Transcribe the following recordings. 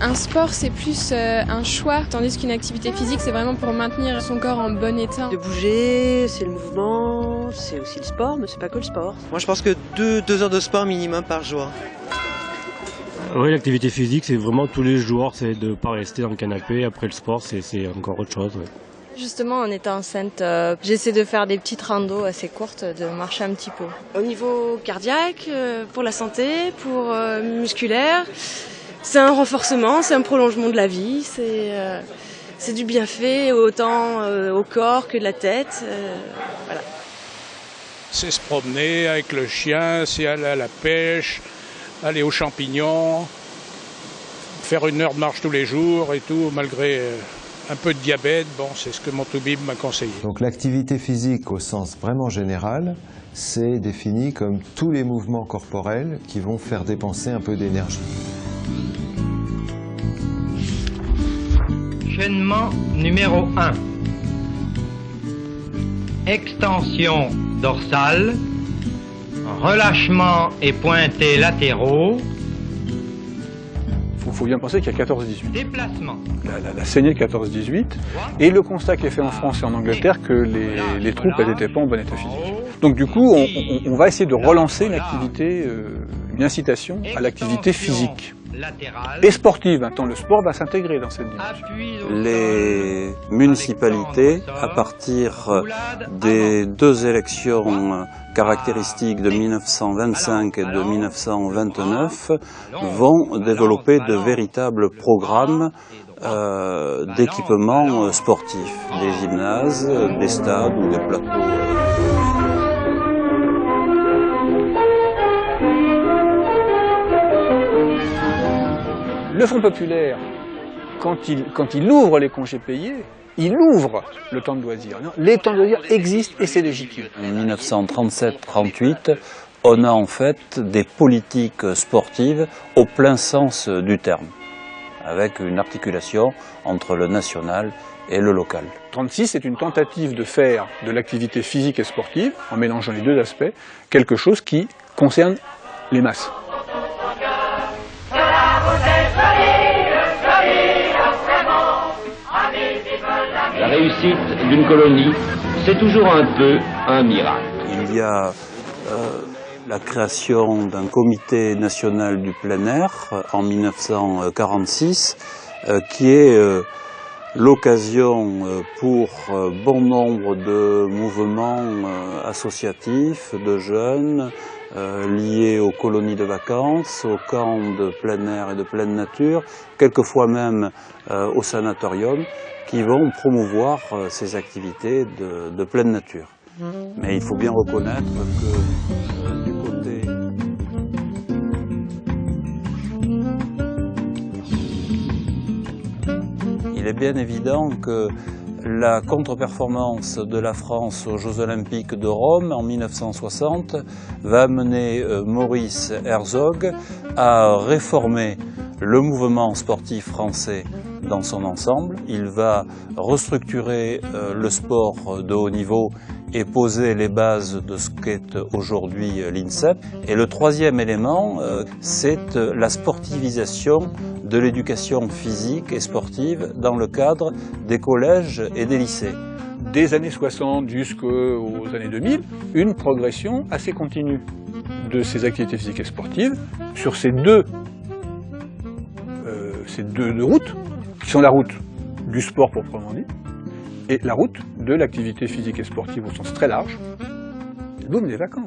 Un sport, c'est plus un choix, tandis qu'une activité physique, c'est vraiment pour maintenir son corps en bon état. De bouger, c'est le mouvement, c'est aussi le sport, mais c'est pas que le sport. Moi, je pense que 2 heures de sport minimum par jour. Oui, l'activité physique, c'est vraiment tous les jours, c'est de ne pas rester dans le canapé. Après le sport, c'est encore autre chose. Ouais. Justement, en étant enceinte, j'essaie de faire des petites randos assez courtes, de marcher un petit peu. Au niveau cardiaque, pour la santé, pour musculaire, c'est un renforcement, c'est un prolongement de la vie, c'est du bienfait autant au corps que de la tête. Voilà. C'est se promener avec le chien, c'est aller à la pêche, aller aux champignons, faire 1 heure de marche tous les jours et tout, malgré un peu de diabète, bon, c'est ce que mon toubib m'a conseillé. Donc l'activité physique au sens vraiment général, c'est défini comme tous les mouvements corporels qui vont faire dépenser un peu d'énergie. Enchaînement numéro 1. Extension dorsale, relâchement et pointés latéraux. Il faut bien penser qu'il y a 14-18. Déplacement. La saignée de 14-18 et le constat qui est fait en France et en Angleterre que les troupes n'étaient pas en bon état physique. Donc du coup, on va essayer de relancer une activité, une incitation à l'activité physique. Et sportive, tant le sport va s'intégrer dans cette dimension. Les municipalités, à partir des 2 élections caractéristiques de 1925 et de 1929, vont développer de véritables programmes d'équipements sportifs, des gymnases, des stades ou des plateaux. Le Front populaire, quand il ouvre les congés payés, il ouvre le temps de loisirs. Les temps de loisirs existent et c'est légitime. En 1937-38, on a en fait des politiques sportives au plein sens du terme, avec une articulation entre le national et le local. 36, c'est une tentative de faire de l'activité physique et sportive, en mélangeant les 2 aspects, quelque chose qui concerne les masses. La réussite d'une colonie, c'est toujours un peu un miracle. Il y a la création d'un comité national du plein air en 1946 qui est l'occasion pour bon nombre de mouvements associatifs de jeunes liés aux colonies de vacances, aux camps de plein air et de pleine nature, quelquefois même au sanatorium, qui vont promouvoir ces activités de pleine nature. Mais il faut bien reconnaître que du côté... Il est bien évident que la contre-performance de la France aux Jeux Olympiques de Rome en 1960 va amener Maurice Herzog à réformer le mouvement sportif français dans son ensemble. Il va restructurer le sport de haut niveau et poser les bases de ce qu'est aujourd'hui l'INSEP. Et le 3e élément, c'est la sportivisation de l'éducation physique et sportive dans le cadre des collèges et des lycées. Des années 60 jusqu'aux années 2000, une progression assez continue de ces activités physiques et sportives sur ces deux routes, qui sont la route du sport proprement dit, et la route de l'activité physique et sportive au sens très large, le boom des vacances.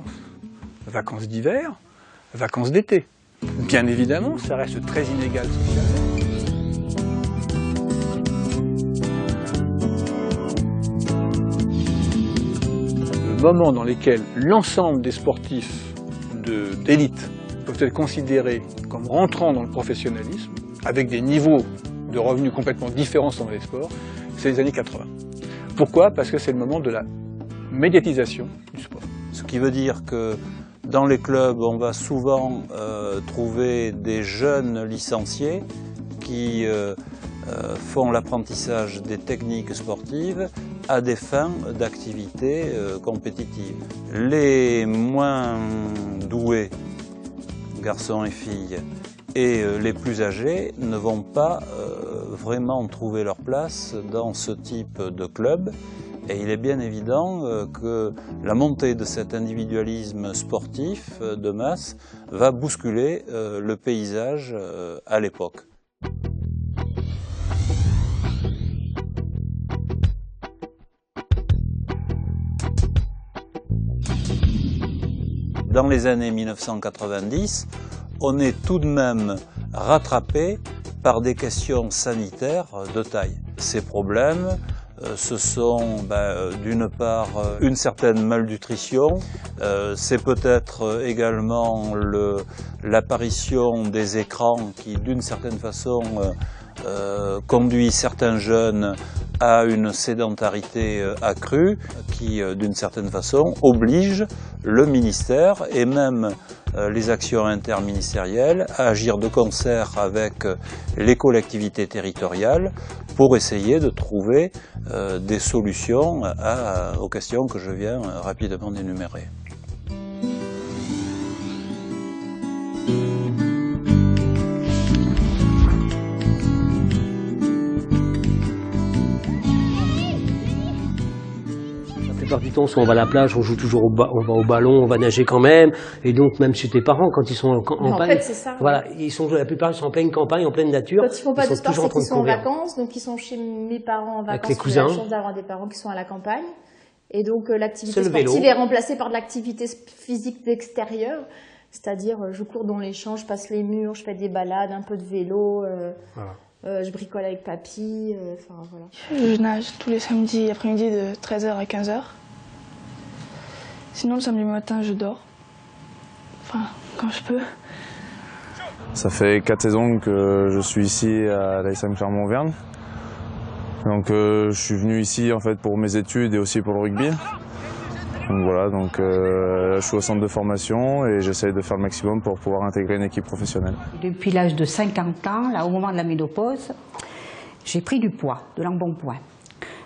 Vacances d'hiver, vacances d'été. Bien évidemment, ça reste très inégal socialement. Le moment dans lequel l'ensemble des sportifs d'élite peuvent être considérés comme rentrant dans le professionnalisme, avec des niveaux de revenus complètement différents selon les sports, c'est les années 80. Pourquoi? Parce que c'est le moment de la médiatisation du sport. Ce qui veut dire que dans les clubs, on va souvent trouver des jeunes licenciés qui font l'apprentissage des techniques sportives à des fins d'activités compétitives. Les moins doués, garçons et filles, Et les plus âgés ne vont pas vraiment trouver leur place dans ce type de club. Et il est bien évident que la montée de cet individualisme sportif de masse va bousculer le paysage à l'époque. Dans les années 1990, on est tout de même rattrapé par des questions sanitaires de taille. Ces problèmes, ce sont d'une part une certaine malnutrition, c'est peut-être également l'apparition des écrans qui d'une certaine façon conduit certains jeunes à une sédentarité accrue qui d'une certaine façon oblige le ministère et même les actions interministérielles à agir de concert avec les collectivités territoriales pour essayer de trouver des solutions aux questions que je viens rapidement d'énumérer. La plupart du temps, soit on va à la plage, on joue toujours on va au ballon, on va nager quand même. Et donc, même chez tes parents, quand ils sont en campagne, fait, c'est ça. voilà, la plupart ils sont en pleine campagne, en pleine nature. Quand ils font pas de sport, c'est qu'ils sont en courir. vacances. Donc, ils sont chez mes parents en vacances. Avec les cousins. J'ai la chance d'avoir des parents qui sont à la campagne. Et donc, l'activité sportive est remplacée par de l'activité physique d'extérieur. C'est-à-dire, je cours dans les champs, je passe les murs, je fais des balades, un peu de vélo. Je bricole avec papy, voilà. Je nage tous les samedis après-midi de 13h à 15h. Sinon, le samedi matin, je dors. Enfin, quand je peux. Ça fait 4 saisons que je suis ici à l'ASM Clermont-Auvergne. Donc je suis venu ici en fait pour mes études et aussi pour le rugby. Donc voilà, je suis au centre de formation et j'essaie de faire le maximum pour pouvoir intégrer une équipe professionnelle. Depuis l'âge de 50 ans, là, au moment de la ménopause, j'ai pris du poids, de l'embonpoint.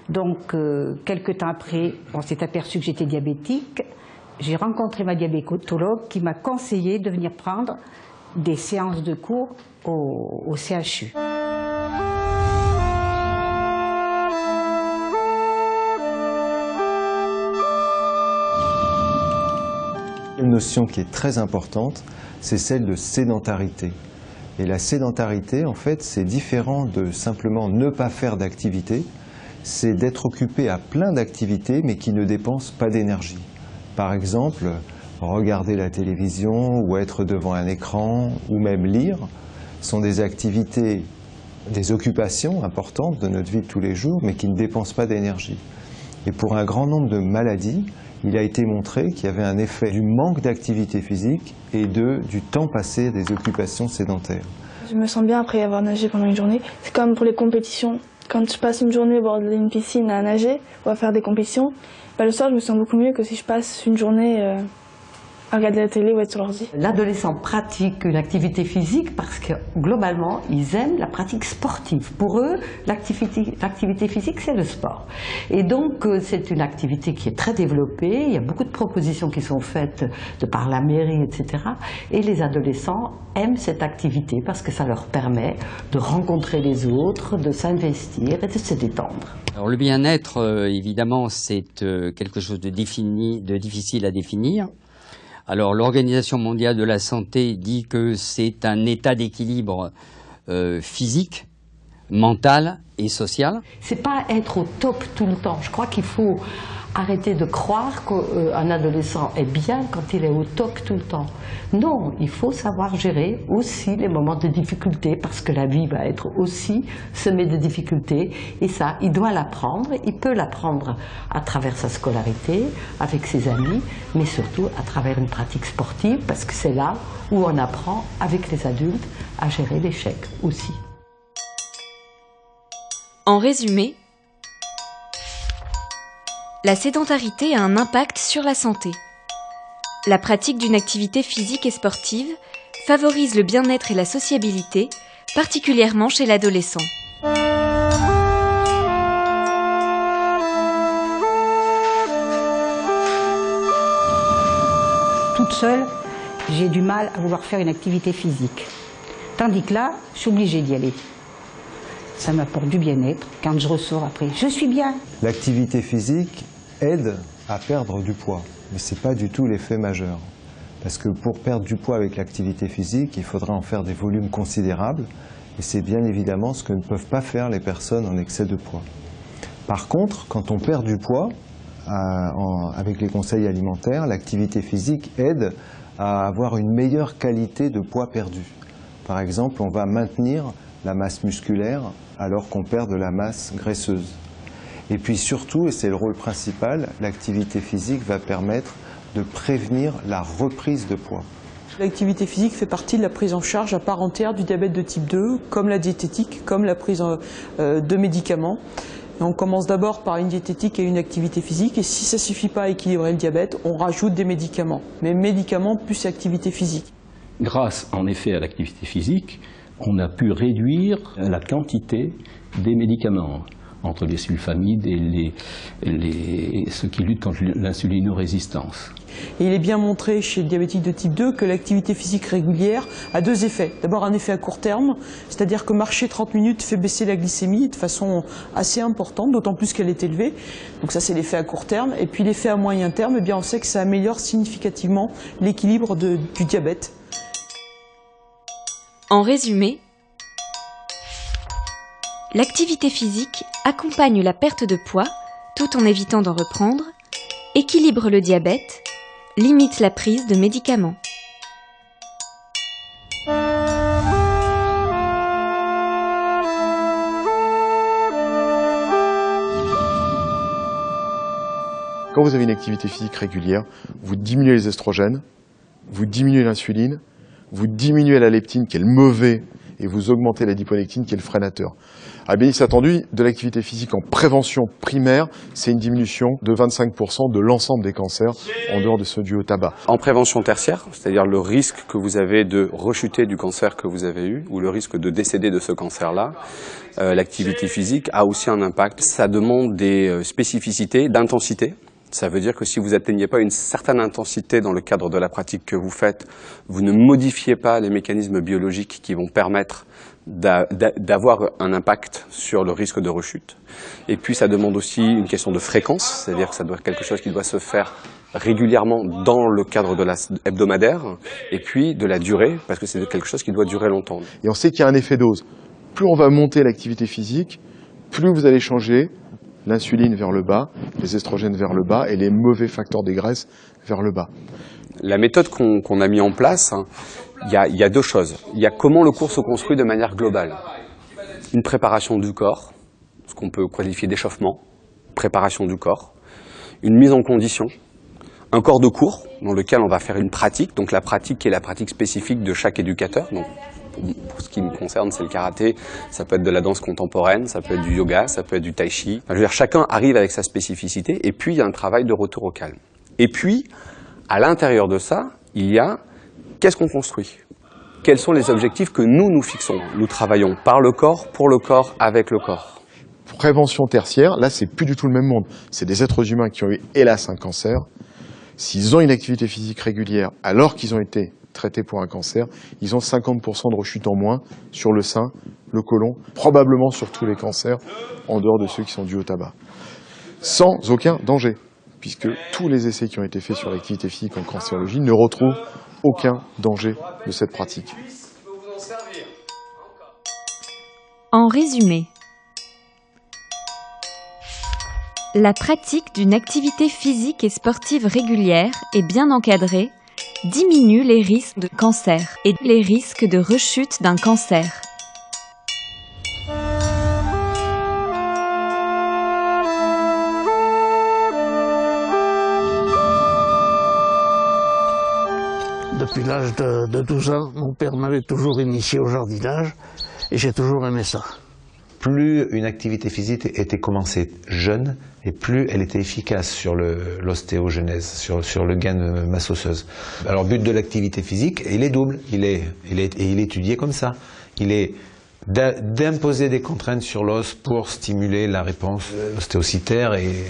Donc, quelques temps après, on s'est aperçu que j'étais diabétique. J'ai rencontré ma diabétologue qui m'a conseillé de venir prendre des séances de cours au CHU. Une notion qui est très importante, c'est celle de sédentarité. Et la sédentarité, en fait, c'est différent de simplement ne pas faire d'activité, c'est d'être occupé à plein d'activités, mais qui ne dépensent pas d'énergie. Par exemple, regarder la télévision, ou être devant un écran, ou même lire, sont des activités, des occupations importantes de notre vie de tous les jours, mais qui ne dépensent pas d'énergie. Et pour un grand nombre de maladies, il a été montré qu'il y avait un effet du manque d'activité physique et du temps passé à des occupations sédentaires. Je me sens bien après avoir nagé pendant une journée. C'est comme pour les compétitions. Quand je passe une journée au bord d'une piscine à nager ou à faire des compétitions, le soir je me sens beaucoup mieux que si je passe une journée à regarder la télé ou être sur l'ordi. L'adolescent pratique une activité physique parce que globalement ils aiment la pratique sportive. Pour eux, l'activité physique c'est le sport. Et donc c'est une activité qui est très développée, il y a beaucoup de propositions qui sont faites de par la mairie, etc. Et les adolescents aiment cette activité parce que ça leur permet de rencontrer les autres, de s'investir et de se détendre. Alors le bien-être, évidemment, c'est quelque chose de difficile à définir. Alors l'Organisation mondiale de la santé dit que c'est un état d'équilibre physique, mental et social. C'est pas être au top tout le temps. Je crois qu'il faut arrêter de croire qu'un adolescent est bien quand il est au top tout le temps. Non, il faut savoir gérer aussi les moments de difficulté parce que la vie va être aussi semée de difficultés et ça, il doit l'apprendre. Il peut l'apprendre à travers sa scolarité, avec ses amis, mais surtout à travers une pratique sportive parce que c'est là où on apprend avec les adultes à gérer l'échec aussi. En résumé, la sédentarité a un impact sur la santé. La pratique d'une activité physique et sportive favorise le bien-être et la sociabilité, particulièrement chez l'adolescent. Toute seule, j'ai du mal à vouloir faire une activité physique. Tandis que là, je suis obligée d'y aller. Ça m'apporte du bien-être. Quand je ressors après, je suis bien. L'activité physique aide à perdre du poids, mais ce n'est pas du tout l'effet majeur. Parce que pour perdre du poids avec l'activité physique, il faudra en faire des volumes considérables, et c'est bien évidemment ce que ne peuvent pas faire les personnes en excès de poids. Par contre, quand on perd du poids, avec les conseils alimentaires, l'activité physique aide à avoir une meilleure qualité de poids perdu. Par exemple, on va maintenir la masse musculaire alors qu'on perd de la masse graisseuse. Et puis surtout, et c'est le rôle principal, l'activité physique va permettre de prévenir la reprise de poids. L'activité physique fait partie de la prise en charge à part entière du diabète de type 2, comme la diététique, comme la prise de médicaments. Et on commence d'abord par une diététique et une activité physique, et si ça ne suffit pas à équilibrer le diabète, on rajoute des médicaments. Mais médicaments plus activité physique. Grâce en effet à l'activité physique, on a pu réduire la quantité des médicaments entre les sulfamides et ceux qui luttent contre l'insulinorésistance. Et il est bien montré chez le diabétique de type 2 que l'activité physique régulière a deux effets. D'abord un effet à court terme, c'est-à-dire que marcher 30 minutes fait baisser la glycémie de façon assez importante, d'autant plus qu'elle est élevée. Donc ça c'est l'effet à court terme. Et puis l'effet à moyen terme, eh bien, on sait que ça améliore significativement l'équilibre du diabète. En résumé, l'activité physique accompagne la perte de poids tout en évitant d'en reprendre, équilibre le diabète, limite la prise de médicaments. Quand vous avez une activité physique régulière, vous diminuez les estrogènes, vous diminuez l'insuline, vous diminuez la leptine qui est le mauvais et vous augmentez la diponectine qui est le freinateur. À bénis attendu, de l'activité physique en prévention primaire, c'est une diminution de 25% de l'ensemble des cancers en dehors de ceux dus au tabac. En prévention tertiaire, c'est-à-dire le risque que vous avez de rechuter du cancer que vous avez eu ou le risque de décéder de ce cancer-là, l'activité physique a aussi un impact. Ça demande des spécificités d'intensité. Ça veut dire que si vous n'atteignez pas une certaine intensité dans le cadre de la pratique que vous faites, vous ne modifiez pas les mécanismes biologiques qui vont permettre d'avoir un impact sur le risque de rechute. Et puis ça demande aussi une question de fréquence, c'est-à-dire que ça doit être quelque chose qui doit se faire régulièrement dans le cadre de hebdomadaire, et puis de la durée, parce que c'est quelque chose qui doit durer longtemps. Et on sait qu'il y a un effet dose. Plus on va monter l'activité physique, plus vous allez changer l'insuline vers le bas, les estrogènes vers le bas et les mauvais facteurs des graisses vers le bas. La méthode qu'on a mis en place, il y a deux choses. Il y a comment le cours se construit de manière globale. Une préparation du corps, ce qu'on peut qualifier d'échauffement, préparation du corps, une mise en condition, un corps de cours dans lequel on va faire une pratique, donc la pratique qui est la pratique spécifique de chaque éducateur. Donc, pour ce qui me concerne, c'est le karaté, ça peut être de la danse contemporaine, ça peut être du yoga, ça peut être du tai chi. Enfin, je veux dire, chacun arrive avec sa spécificité et puis il y a un travail de retour au calme. Et puis, à l'intérieur de ça, il y a qu'est-ce qu'on construit? Quels sont les objectifs que nous fixons? Nous travaillons par le corps, pour le corps, avec le corps. Prévention tertiaire, là c'est plus du tout le même monde. C'est des êtres humains qui ont eu, hélas, un cancer. S'ils ont une activité physique régulière alors qu'ils ont été traités pour un cancer, ils ont 50% de rechute en moins sur le sein, le côlon, probablement sur tous les cancers, en dehors de ceux qui sont dus au tabac. Sans aucun danger, puisque tous les essais qui ont été faits sur l'activité physique en cancérologie ne retrouvent aucun danger de cette pratique. En résumé, la pratique d'une activité physique et sportive régulière et bien encadrée diminue les risques de cancer et les risques de rechute d'un cancer. Depuis l'âge de 12 ans, mon père m'avait toujours initié au jardinage et j'ai toujours aimé ça. Plus une activité physique était commencée jeune et plus elle était efficace sur l'ostéogenèse, sur le gain de masse osseuse. Alors le but de l'activité physique, il est double, il est étudié comme ça. Il est d'imposer des contraintes sur l'os pour stimuler la réponse ostéocytaire et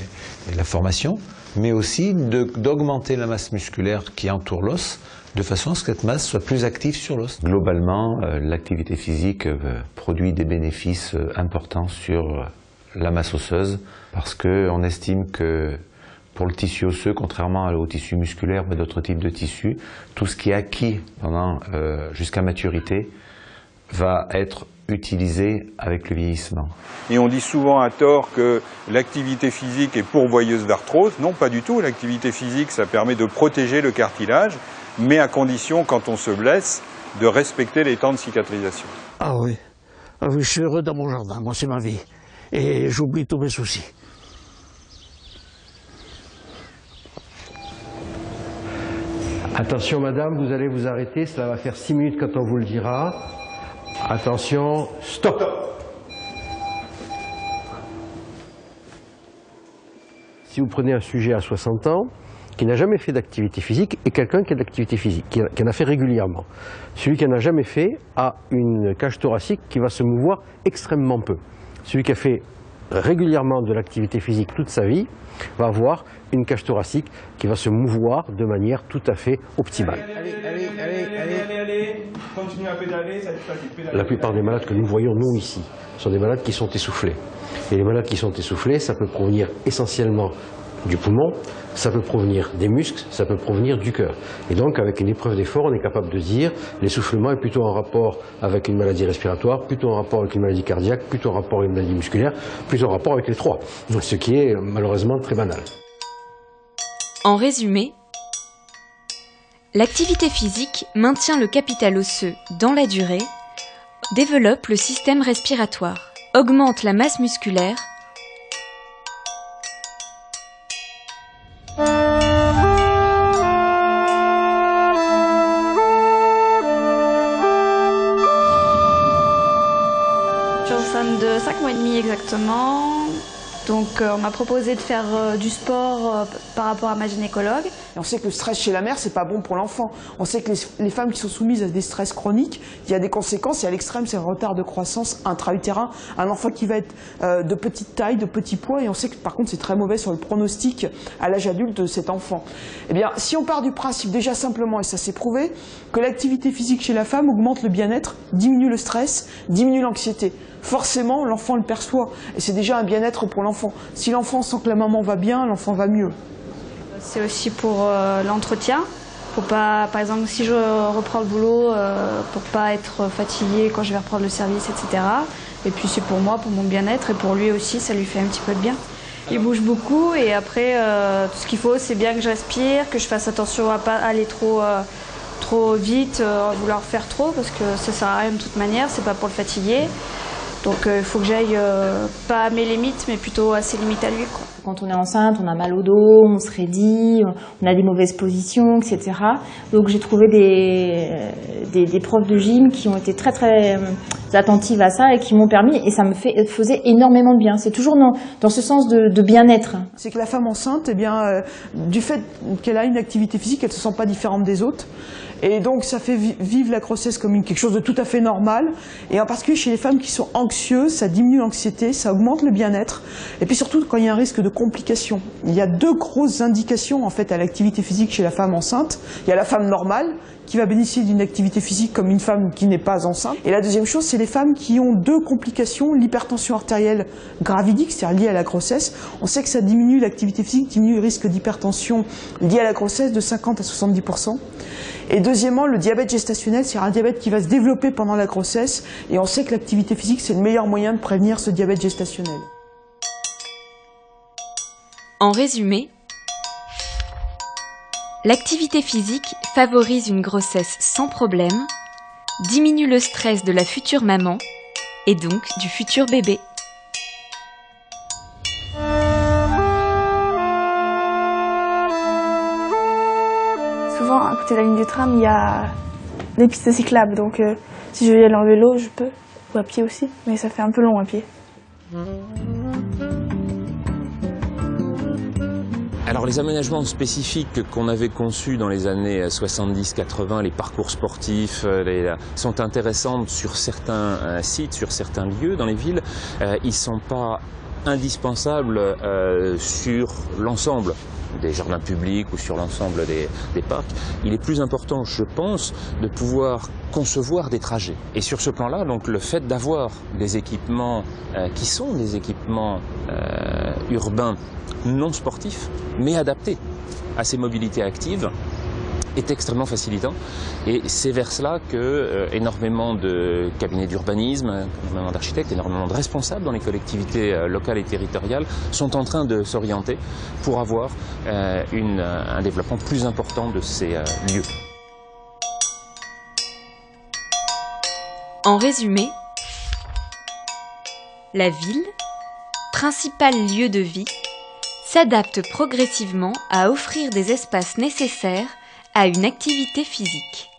la formation. mais aussi d'augmenter la masse musculaire qui entoure l'os, de façon à ce que cette masse soit plus active sur l'os. Globalement, l'activité physique produit des bénéfices importants sur la masse osseuse, parce qu'on estime que pour le tissu osseux, contrairement au tissu musculaire ou d'autres types de tissus, tout ce qui est acquis jusqu'à maturité va être utilisé avec le vieillissement. Et on dit souvent à tort que l'activité physique est pourvoyeuse d'arthrose. Non, pas du tout. L'activité physique, ça permet de protéger le cartilage, mais à condition, quand on se blesse, de respecter les temps de cicatrisation. Ah oui, je suis heureux dans mon jardin, moi c'est ma vie. Et j'oublie tous mes soucis. Attention madame, vous allez vous arrêter, cela va faire 6 minutes quand on vous le dira. Attention, stop. Si vous prenez un sujet à 60 ans, qui n'a jamais fait d'activité physique, et quelqu'un qui a de l'activité physique, qui en a fait régulièrement. Celui qui n'en a jamais fait a une cage thoracique qui va se mouvoir extrêmement peu. Celui qui a fait régulièrement de l'activité physique toute sa vie va avoir une cage thoracique qui va se mouvoir de manière tout à fait optimale. Allez, continue à pédaler, ça va être facile. La plupart des malades que nous voyons, nous, ici, sont des malades qui sont essoufflés. Et les malades qui sont essoufflés, ça peut provenir essentiellement du poumon, ça peut provenir des muscles, ça peut provenir du cœur. Et donc, avec une épreuve d'effort, on est capable de dire l'essoufflement est plutôt en rapport avec une maladie respiratoire, plutôt en rapport avec une maladie cardiaque, plutôt en rapport avec une maladie musculaire, plutôt en rapport avec les trois. Ce qui est malheureusement très banal. En résumé, l'activité physique maintient le capital osseux dans la durée, développe le système respiratoire, augmente la masse musculaire, de 5 mois et demi exactement. Donc on m'a proposé de faire du sport par rapport à ma gynécologue. Et on sait que le stress chez la mère, c'est pas bon pour l'enfant. On sait que les femmes qui sont soumises à des stress chroniques, il y a des conséquences, et à l'extrême, c'est un retard de croissance intra-utérin, un enfant qui va être de petite taille, de petit poids, et on sait que par contre c'est très mauvais sur le pronostic à l'âge adulte de cet enfant. Eh bien, si on part du principe déjà simplement, et ça s'est prouvé, que l'activité physique chez la femme augmente le bien-être, diminue le stress, diminue l'anxiété. Forcément, l'enfant le perçoit, et c'est déjà un bien-être pour l'enfant. Si l'enfant sent que la maman va bien, l'enfant va mieux. C'est aussi pour l'entretien. Faut pas, par exemple, si je reprends le boulot, pour pas être fatiguée quand je vais reprendre le service, etc. Et puis c'est pour moi, pour mon bien-être, et pour lui aussi, ça lui fait un petit peu de bien. Il bouge beaucoup, et après, tout ce qu'il faut, c'est bien que je respire, que je fasse attention à pas aller trop vite, vouloir faire trop, parce que ça sert à rien de toute manière, c'est pas pour le fatiguer. Donc il faut que j'aille pas à mes limites, mais plutôt à ses limites à lui, quoi. Quand on est enceinte, on a mal au dos, on se raidit, on a des mauvaises positions, etc. Donc j'ai trouvé des profs de gym qui ont été très très attentives à ça et qui m'ont permis, et ça me faisait énormément de bien. C'est toujours dans ce sens de bien-être. C'est que la femme enceinte, eh bien, du fait qu'elle a une activité physique, elle ne se sent pas différente des autres. Et donc ça fait vivre la grossesse comme quelque chose de tout à fait normal. Et en particulier chez les femmes qui sont anxieuses, ça diminue l'anxiété, ça augmente le bien-être. Et puis surtout quand il y a un risque de complications. Il y a deux grosses indications en fait à l'activité physique chez la femme enceinte. Il y a la femme normale qui va bénéficier d'une activité physique comme une femme qui n'est pas enceinte. Et la deuxième chose, c'est les femmes qui ont deux complications, l'hypertension artérielle gravidique, c'est-à-dire liée à la grossesse. On sait que ça diminue l'activité physique, diminue le risque d'hypertension lié à la grossesse de 50 à 70%. Et deuxièmement, le diabète gestationnel, c'est un diabète qui va se développer pendant la grossesse, et on sait que l'activité physique, c'est le meilleur moyen de prévenir ce diabète gestationnel. En résumé, l'activité physique favorise une grossesse sans problème, diminue le stress de la future maman et donc du futur bébé. Souvent, à côté de la ligne du tram, il y a des pistes cyclables, donc si je veux y aller en vélo, je peux, ou à pied aussi, mais ça fait un peu long à pied. Alors les aménagements spécifiques qu'on avait conçus dans les années 70-80, les parcours sportifs, sont intéressants sur certains sites, sur certains lieux dans les villes. Ils ne sont pas indispensables sur l'ensemble des jardins publics ou sur l'ensemble des parcs, il est plus important, je pense, de pouvoir concevoir des trajets. Et sur ce plan-là, donc le fait d'avoir des équipements qui sont des équipements urbains non sportifs, mais adaptés à ces mobilités actives, est extrêmement facilitant. Et c'est vers cela que énormément de cabinets d'urbanisme, énormément d'architectes, énormément de responsables dans les collectivités locales et territoriales sont en train de s'orienter pour avoir un développement plus important de ces lieux. En résumé, la ville, principal lieu de vie, s'adapte progressivement à offrir des espaces nécessaires à une activité physique.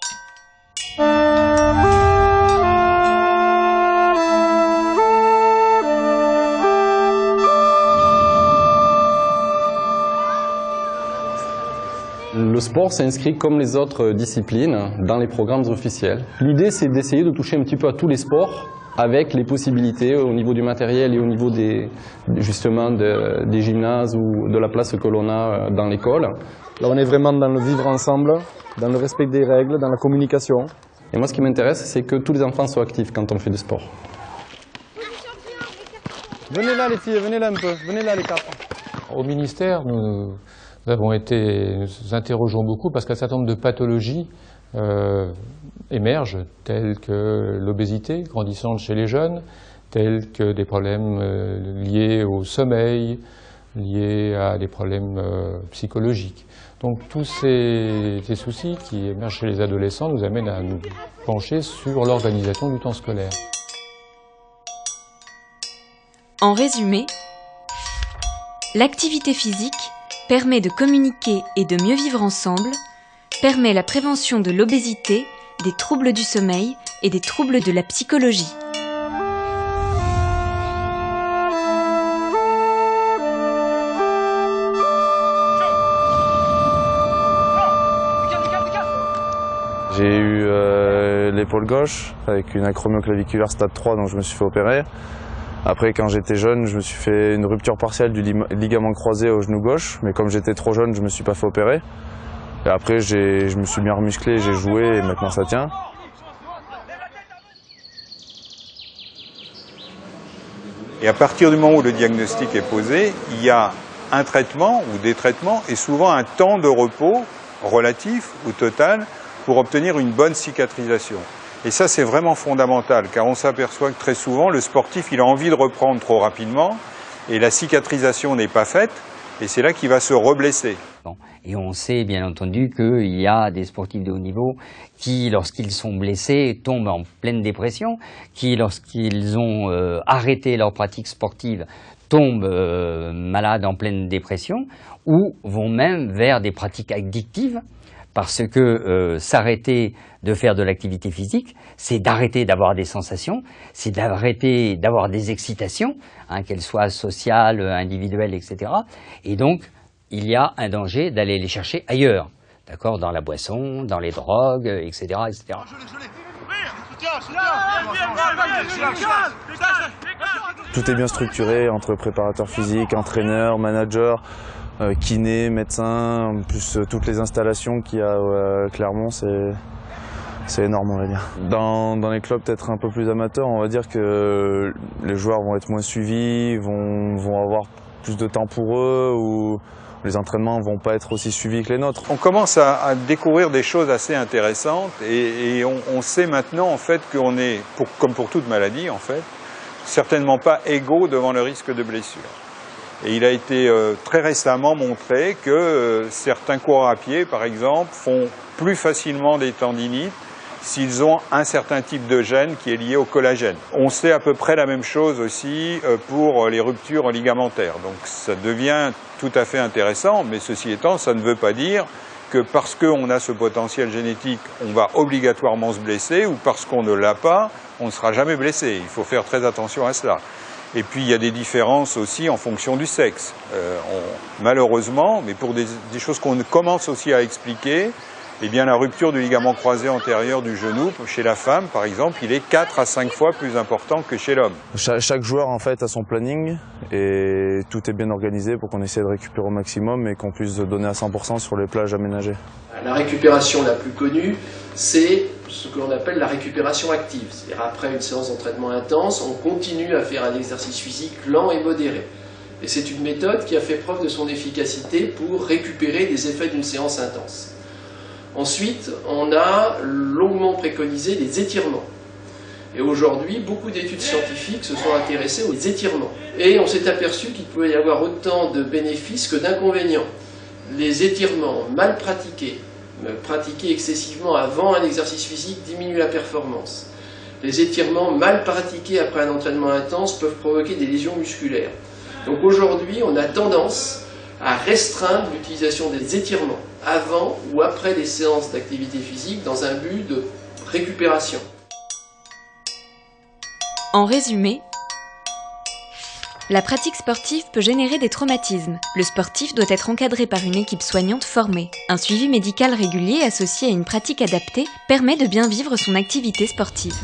Le sport s'inscrit comme les autres disciplines dans les programmes officiels. L'idée, c'est d'essayer de toucher un petit peu à tous les sports avec les possibilités au niveau du matériel et au niveau justement des gymnases ou de la place que l'on a dans l'école. Là, on est vraiment dans le vivre ensemble, dans le respect des règles, dans la communication. Et moi, ce qui m'intéresse, c'est que tous les enfants soient actifs quand on fait du sport. Venez là, les filles, venez là un peu. Venez là, les quatre. Au ministère, nous interrogeons beaucoup parce qu'un certain nombre de pathologies émergent, telles que l'obésité grandissante chez les jeunes, tels que des problèmes liés au sommeil, liés à des problèmes psychologiques. Donc tous ces soucis qui émergent chez les adolescents nous amènent à nous pencher sur l'organisation du temps scolaire. En résumé, l'activité physique permet de communiquer et de mieux vivre ensemble, permet la prévention de l'obésité, des troubles du sommeil et des troubles de la psychologie. J'ai eu l'épaule gauche avec une acromioclaviculaire stade 3, donc je me suis fait opérer. Après, quand j'étais jeune, je me suis fait une rupture partielle du ligament croisé au genou gauche, mais comme j'étais trop jeune, je me suis pas fait opérer. Et après, je me suis bien remusclé, j'ai joué et maintenant ça tient. Et à partir du moment où le diagnostic est posé, il y a un traitement ou des traitements et souvent un temps de repos relatif ou total pour obtenir une bonne cicatrisation. Et ça, c'est vraiment fondamental, car on s'aperçoit que très souvent, le sportif, il a envie de reprendre trop rapidement, et la cicatrisation n'est pas faite, et c'est là qu'il va se reblesser. Et on sait bien entendu qu'il y a des sportifs de haut niveau qui, lorsqu'ils sont blessés, tombent en pleine dépression, qui, lorsqu'ils ont arrêté leur pratique sportive, tombent malades en pleine dépression, ou vont même vers des pratiques addictives, parce que s'arrêter de faire de l'activité physique, c'est d'arrêter d'avoir des sensations, c'est d'arrêter d'avoir des excitations, qu'elles soient sociales, individuelles, etc. Et donc, il y a un danger d'aller les chercher ailleurs, d'accord, dans la boisson, dans les drogues, etc., etc. Tout est bien structuré entre préparateurs physiques, entraîneurs, managers, kinés, médecins, plus toutes les installations qu'il y a à Clermont, c'est énorme, on va dire. Dans les clubs peut-être un peu plus amateurs, on va dire que les joueurs vont être moins suivis, vont avoir plus de temps pour eux, ou les entraînements ne vont pas être aussi suivis que les nôtres. On commence à découvrir des choses assez intéressantes et on sait maintenant en fait qu'on est, comme pour toute maladie en fait, certainement pas égaux devant le risque de blessure. Et il a été très récemment montré que certains coureurs à pied, par exemple, font plus facilement des tendinites s'ils ont un certain type de gène qui est lié au collagène. On sait à peu près la même chose aussi pour les ruptures ligamentaires. Donc ça devient tout à fait intéressant, mais ceci étant, ça ne veut pas dire que parce qu'on a ce potentiel génétique, on va obligatoirement se blesser, ou parce qu'on ne l'a pas, on ne sera jamais blessé. Il faut faire très attention à cela. Et puis il y a des différences aussi en fonction du sexe. Malheureusement, mais pour des choses qu'on commence aussi à expliquer, eh bien la rupture du ligament croisé antérieur du genou, chez la femme par exemple, il est 4 à 5 fois plus important que chez l'homme. Chaque joueur en fait a son planning et tout est bien organisé pour qu'on essaie de récupérer au maximum et qu'on puisse donner à 100% sur les plages aménagées. La récupération la plus connue, c'est ce que l'on appelle la récupération active. C'est-à-dire après une séance d'entraînement intense, on continue à faire un exercice physique lent et modéré. Et c'est une méthode qui a fait preuve de son efficacité pour récupérer des effets d'une séance intense. Ensuite, on a longuement préconisé les étirements. Et aujourd'hui, beaucoup d'études scientifiques se sont intéressées aux étirements. Et on s'est aperçu qu'il pouvait y avoir autant de bénéfices que d'inconvénients. Les étirements mal pratiqués, pratiqués excessivement avant un exercice physique, diminuent la performance. Les étirements mal pratiqués après un entraînement intense peuvent provoquer des lésions musculaires. Donc aujourd'hui, on a tendance à restreindre l'utilisation des étirements avant ou après des séances d'activité physique dans un but de récupération. En résumé, la pratique sportive peut générer des traumatismes. Le sportif doit être encadré par une équipe soignante formée. Un suivi médical régulier associé à une pratique adaptée permet de bien vivre son activité sportive.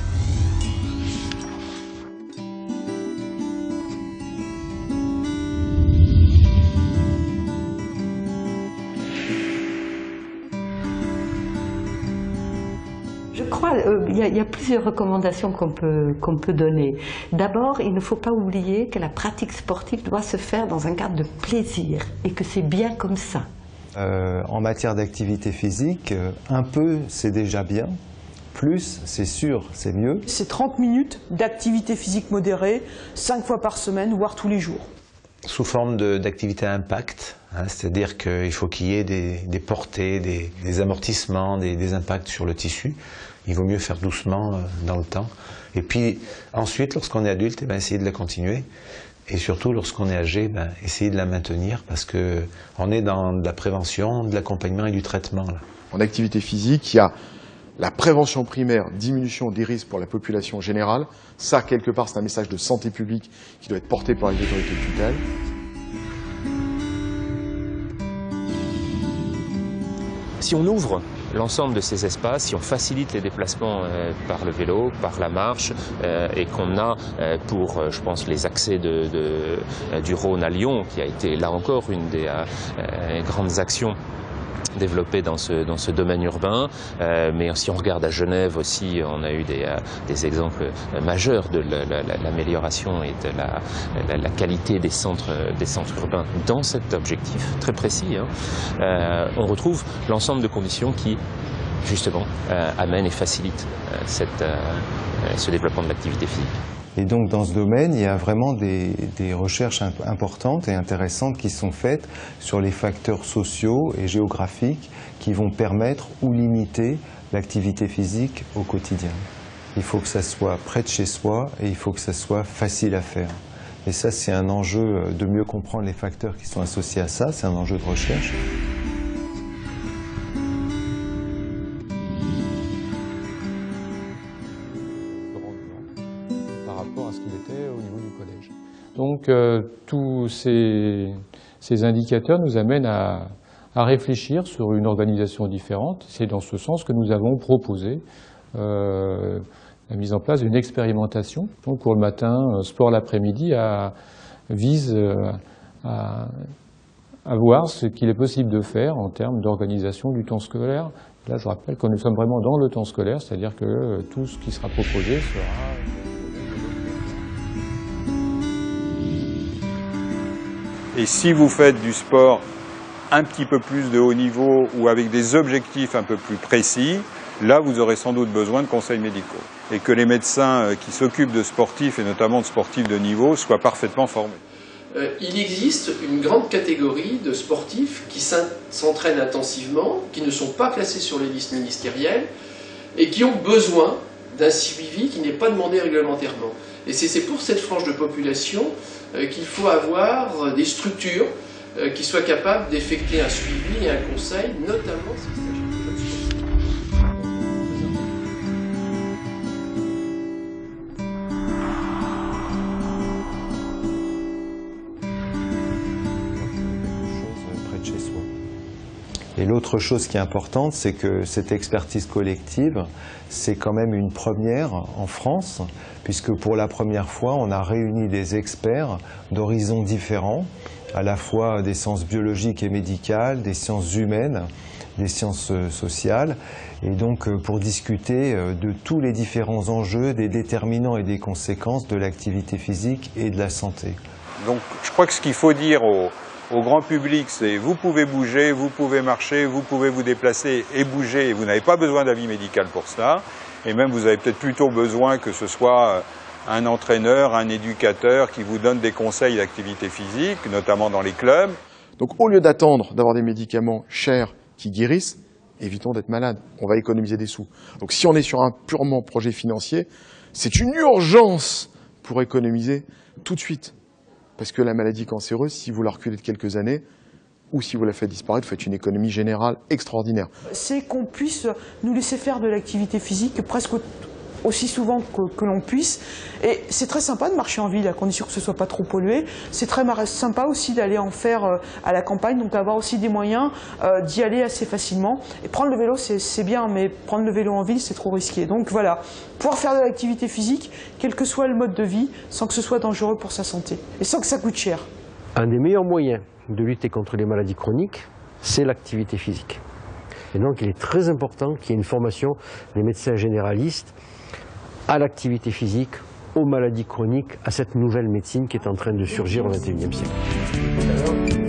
Il y a plusieurs recommandations qu'on peut donner. D'abord, il ne faut pas oublier que la pratique sportive doit se faire dans un cadre de plaisir et que c'est bien comme ça. En matière d'activité physique, un peu c'est déjà bien, plus c'est sûr, c'est mieux. C'est 30 minutes d'activité physique modérée, 5 fois par semaine, voire tous les jours. Sous forme d'activité à impact, hein, c'est-à-dire qu'il faut qu'il y ait des portées, des amortissements, des impacts sur le tissu. Il vaut mieux faire doucement dans le temps. Et puis ensuite, lorsqu'on est adulte, essayer de la continuer. Et surtout, lorsqu'on est âgé, essayer de la maintenir parce qu'on est dans de la prévention, de l'accompagnement et du traitement. Là. En activité physique, il y a la prévention primaire, diminution des risques pour la population générale. Ça, quelque part, c'est un message de santé publique qui doit être porté par les autorités de tutelle. Si on ouvre l'ensemble de ces espaces, si on facilite les déplacements par le vélo, par la marche, et qu'on a pour, je pense, les accès du Rhône à Lyon, qui a été là encore une des grandes actions développées dans ce domaine urbain, mais si on regarde à Genève aussi, on a eu des exemples majeurs de l'amélioration et de la qualité des centres urbains dans cet objectif très précis. On retrouve l'ensemble de conditions qui, justement, amènent et facilitent ce développement de l'activité physique. Et donc dans ce domaine, il y a vraiment des recherches importantes et intéressantes qui sont faites sur les facteurs sociaux et géographiques qui vont permettre ou limiter l'activité physique au quotidien. Il faut que ça soit près de chez soi et il faut que ça soit facile à faire. Et ça, c'est un enjeu de mieux comprendre les facteurs qui sont associés à ça, c'est un enjeu de recherche. Donc tous ces indicateurs nous amènent à réfléchir sur une organisation différente. C'est dans ce sens que nous avons proposé la mise en place d'une expérimentation. Donc pour le matin, sport l'après-midi, vise à voir ce qu'il est possible de faire en termes d'organisation du temps scolaire. Là, je rappelle que nous sommes vraiment dans le temps scolaire, c'est-à-dire que tout ce qui sera proposé sera... Et si vous faites du sport un petit peu plus de haut niveau ou avec des objectifs un peu plus précis, là vous aurez sans doute besoin de conseils médicaux. Et que les médecins qui s'occupent de sportifs et notamment de sportifs de niveau soient parfaitement formés. Il existe une grande catégorie de sportifs qui s'entraînent intensivement, qui ne sont pas classés sur les listes ministérielles et qui ont besoin d'un suivi qui n'est pas demandé réglementairement. Et c'est pour cette frange de population qu'il faut avoir des structures qui soient capables d'effectuer un suivi et un conseil, notamment s'il s'agit de jeunes sportifs. Et l'autre chose qui est importante, c'est que cette expertise collective, c'est quand même une première en France, puisque pour la première fois, on a réuni des experts d'horizons différents, à la fois des sciences biologiques et médicales, des sciences humaines, des sciences sociales, et donc pour discuter de tous les différents enjeux, des déterminants et des conséquences de l'activité physique et de la santé. Donc je crois que ce qu'il faut dire au grand public, c'est vous pouvez bouger, vous pouvez marcher, vous pouvez vous déplacer et bouger, et vous n'avez pas besoin d'avis médical pour cela, et même vous avez peut-être plutôt besoin que ce soit un entraîneur, un éducateur qui vous donne des conseils d'activité physique, notamment dans les clubs. Donc au lieu d'attendre d'avoir des médicaments chers qui guérissent, évitons d'être malades, on va économiser des sous. Donc si on est sur un purement projet financier, c'est une urgence pour économiser tout de suite. Parce que la maladie cancéreuse, si vous la reculez de quelques années, ou si vous la faites disparaître, vous faites une économie générale extraordinaire. C'est qu'on puisse nous laisser faire de l'activité physique presque aussi souvent que l'on puisse. Et c'est très sympa de marcher en ville, à condition que ce ne soit pas trop pollué. C'est très sympa aussi d'aller en faire à la campagne, donc avoir aussi des moyens d'y aller assez facilement. Et prendre le vélo, c'est bien, mais prendre le vélo en ville, c'est trop risqué. Donc voilà, pouvoir faire de l'activité physique, quel que soit le mode de vie, sans que ce soit dangereux pour sa santé, et sans que ça coûte cher. Un des meilleurs moyens de lutter contre les maladies chroniques, c'est l'activité physique. Et donc il est très important qu'il y ait une formation des médecins généralistes à l'activité physique, aux maladies chroniques, à cette nouvelle médecine qui est en train de surgir au XXIe siècle.